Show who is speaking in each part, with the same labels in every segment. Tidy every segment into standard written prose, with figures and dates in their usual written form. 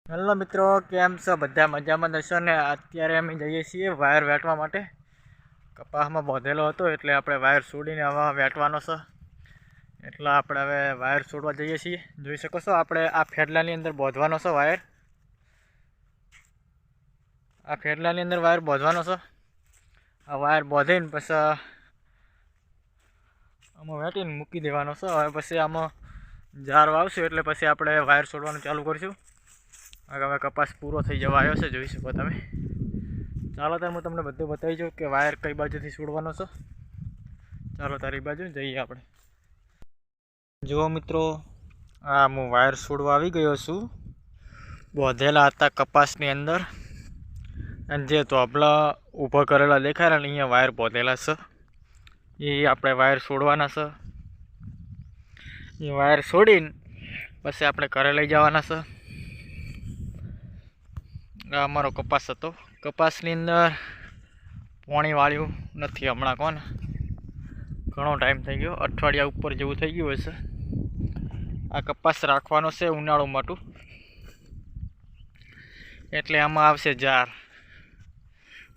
Speaker 1: Hello મિત્રો, કેમ છો? બધા મજામાં હશો ને? અત્યારે અમે જઈએ છીએ વાયર વેટવા માટે. કપાસમાં બાંધેલો હતો એટલે આપણે વાયર છોડીને હવે વેટવાનો છે. એટલે આપણે હવે વાયર છોડવા જઈએ છીએ. જોઈ શકો છો, આપણે આ ફેડલાની અંદર બાંધવાનો છે વાયર. આ ફેડલાની અંદર વાયર બાંધવાનો છે. આ વાયર બાંધીને પછી આમાં વેટીને મૂકી દેવાનો છે. હવે પછી આમાં જાર વાવશું એટલે પછી આપણે વાયર છોડવાનું ચાલુ કરીશું. હવે કપાસ પૂરો થઈ જવા આવ્યો છે, જોઈ શકો તમે. ચાલો ત્યારે હું તમને બધું બતાવી જાઉં કે વાયર કઈ બાજુથી છોડવાનો છે. ચાલો તારી બાજુ જઈએ આપણે. જુઓ મિત્રો, આ હું વાયર છોડવા આવી ગયો છું. બાંધેલા હતા કપાસની અંદર, અને જે તોબલા ઊભા કરેલા દેખાય ને અહીંયા વાયર બાંધેલા છે. એ આપણે વાયર છોડવાના છે. એ વાયર છોડીને પછી આપણે ઘરે લઈ જવાના છે. આ અમારો કપાસ હતો. કપાસની અંદર પાણી વાળ્યું નથી હમણાં, કોને ઘણો ટાઈમ થઈ ગયો, અઠવાડિયા ઉપર જેવું થઈ ગયું હશે. આ કપાસ રાખવાનો છે ઉનાળુ માટું, એટલે આમાં આવશે જાર.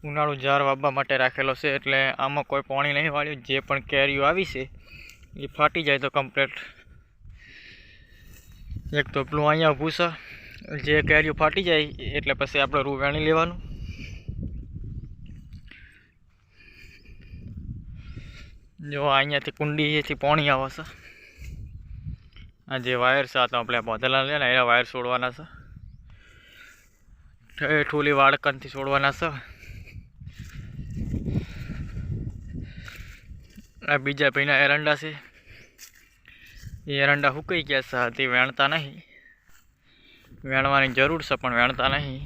Speaker 1: ઉનાળુ જાર વાવવા માટે રાખેલો છે, એટલે આમાં કોઈ પાણી નહીં વાળ્યું. જે પણ કેરીઓ આવી છે એ ફાટી જાય તો કમ્પ્લીટ. એક ધોપલું અહીંયા ઊભું છે, જે કેરીઓ ફાટી જાય એટલે પછી આપણે રૂ વેણી લેવાનું. જો અહીંયાથી કુંડીથી પાણી આવે છે. આ જે વાયર છે આ તો આપણે બાંધેલા લે ને એ વાયર છોડવાના છે. ઠોલી વાડકનથી છોડવાના છે. આ બીજા ભાઈના એરંડા છે, એ એરંડા સુકાઈ ગયા છે, તે વેણતા નહીં. વેણવાની જરૂર છે પણ વેણતા નહીં.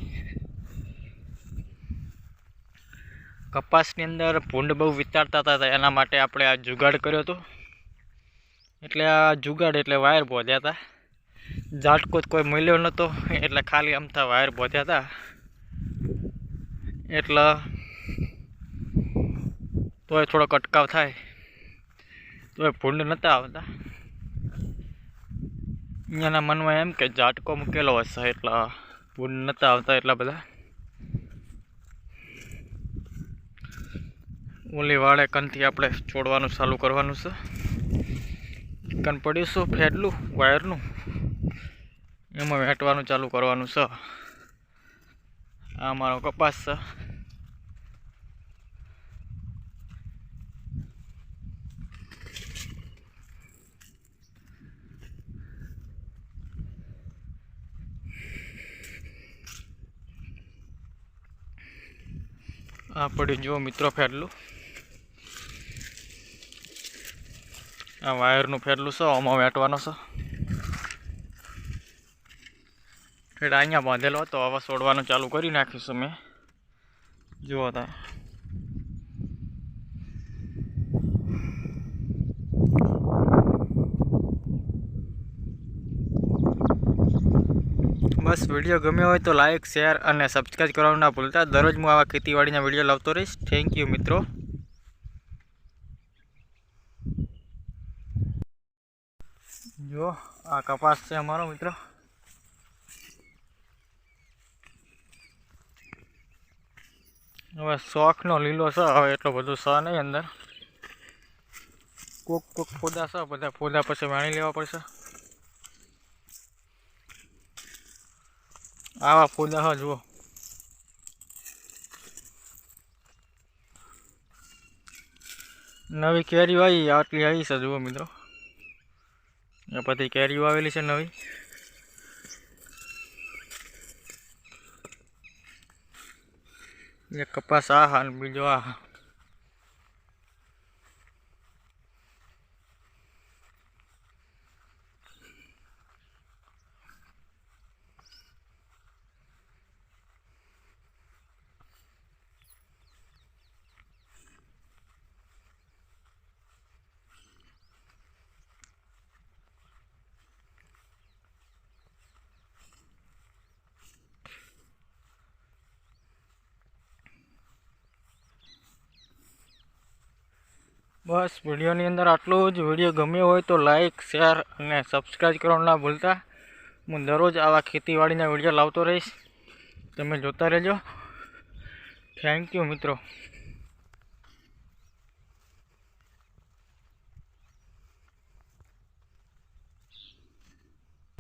Speaker 1: કપાસની અંદર ભૂંડ બહુ વિચારતા હતા, એના માટે આપણે આ જુગાડ કર્યો હતો. એટલે આ જુગાડ એટલે વાયર બાંધ્યા હતા. ઝાટકો કોઈ મળ્યો નહોતો એટલે ખાલી અમથા વાયર બાંધ્યા હતા. એટલે તોય થોડોક અટકાવ થાય, તોય ભૂંડ નહોતા આવતા. અહીંયાના મનમાં એમ કે ઝાટકો મૂકેલો હશે એટલે ભૂંડ નહોતા આવતા એટલા બધા. ઓલી વાળે કનથી આપણે છોડવાનું ચાલુ કરવાનું છે. કન પડીશું ફેડલું વાયરનું, એમાં વેટવાનું ચાલુ કરવાનું છે. આ મારો કપાસ છે. આ પડ્યું જુઓ મિત્રો ફેડલું. આ વાયરનું ફેડલું છે, આમાં વેટવાનો છે. ફેડ અહીંયા બાંધેલો હતો, હવે છોડવાનું ચાલુ કરી નાખીશું મેં. જુઓ તા બસ. વિડીયો ગમ્યો હોય તો લાઇક, શેર અને સબસ્ક્રાઈબ કરવાનું ના ભૂલતા. દરરોજ હું આવા ખેતીવાડીના વિડીયો લાવતો રહીશ. થેન્ક યુ મિત્રો. જો આ કપાસ છે અમારો મિત્રો. હવે શોખનો લીલો છે, હવે એટલો બધો સ નહીં અંદર. કોક ફોદા છે, બધા ફોદા પછી વાણી લેવા પડશે. આવા ફોદા હા જુઓ. નવી કેરીઓ આવી, આટલી આવી છે જુઓ મિત્રો. એ પછી કેરીઓ આવેલી છે નવી. એક કપાસ આ હા, બીજો આ હા. બસ વિડીયોની અંદર આટલું જ. વિડીયો ગમ્યો હોય તો લાઇક, શેર અને સબસ્ક્રાઈબ કરવાનું ના ભૂલતા. હું દરરોજ આવા ખેતીવાડીના વિડીયો લાવતો રહીશ, તમે જોતા રહેજો. થેન્ક યુ મિત્રો.